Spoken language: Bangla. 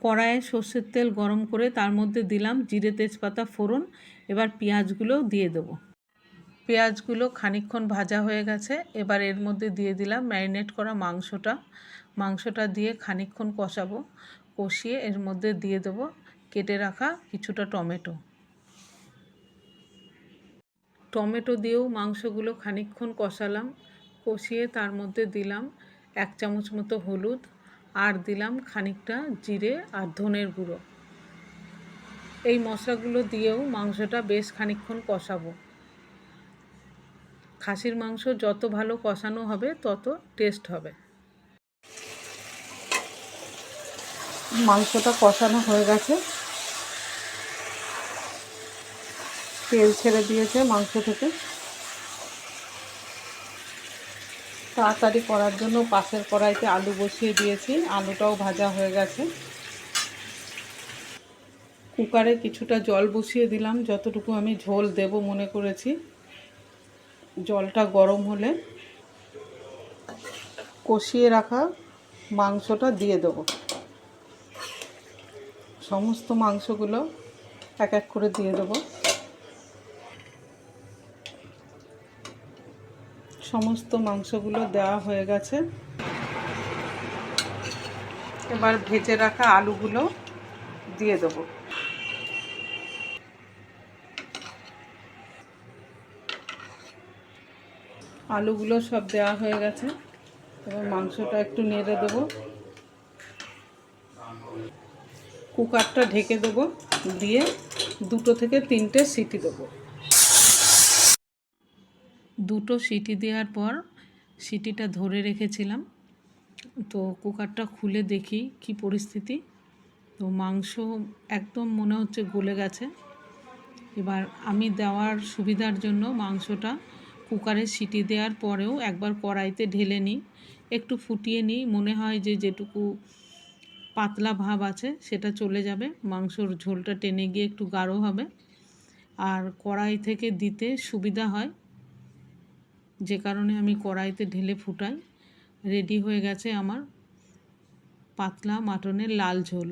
কড়াইয়ে সর্ষের তেল গরম করে তার মধ্যে দিলাম জিরে তেজপাতা ফোড়ন। এবার পেঁয়াজগুলো দিয়ে দেবো। পেঁয়াজগুলো খানিকক্ষণ ভাজা হয়ে গেছে। এবার এর মধ্যে দিয়ে দিলাম ম্যারিনেট করা মাংসটা দিয়ে খানিকক্ষণ কষাবো। কষিয়ে এর মধ্যে দিয়ে দেবো কেটে রাখা কিছুটা টমেটো দিয়েও মাংসগুলো খানিকক্ষণ কষালাম। কষিয়ে তার মধ্যে দিলাম 1 চামচ মতো হলুদ আর দিলাম খানিকটা জিরে আর ধনের গুঁড়ো। এই মশলাগুলো দিয়েও মাংসটা বেশ খানিকক্ষণ কষাবো। খাসির মাংস যত ভালো কষানো হবে তত টেস্ট হবে। মাংসটা কষানো হয়ে গেছে, তেল ছেড়ে দিয়েছে মাংস থেকে। তাড়াতাড়ি করার জন্য পাশের কড়াইতে আলু বসিয়ে দিয়েছি, আলুটাও ভাজা হয়ে গেছে। কুকারে কিছুটা জল বসিয়ে দিলাম, যতটুকু আমি ঝোল দেব মনে করেছি। জলটা গরম হলে কষিয়ে রাখা মাংসটা দিয়ে দেব। সমস্ত মাংসগুলো এক এক করে দিয়ে দেব। সমস্ত মাংসগুলো দেওয়া হয়ে গেছে। এবার ভেজে রাখা আলুগুলো দিয়ে দেব। আলুগুলো সব দেওয়া হয়ে গেছে। এবার মাংসটা একটু নেড়ে দেব। কুকারটা ঢেকে দেব, দিয়ে 2 থেকে 3টে সিটি দেবো। 2টো সিটি দেওয়ার পর সিটিটা ধরে রেখেছিলাম। তো কুকারটা খুলে দেখি কি পরিস্থিতি। তো মাংস একদম মনে হচ্ছে গলে গেছে। এবার আমি দেওয়ার সুবিধার জন্য মাংসটা কুকারে সিটি দেওয়ার পরেও একবার কড়াইতে ঢেলে নিই, একটু ফুটিয়ে নিই। মনে হয় যে যেটুকু পাতলা ভাব আছে সেটা চলে যাবে, মাংসর ঝোলটা টেনে গিয়ে একটু গাঢ় হবে আর কড়াই থেকে দিতে সুবিধা হয়, যে কারণে আমি কড়াইতে ঢেলে ফুটাই। রেডি হয়ে গেছে আমার পাতলা মাটনের লাল ঝোল।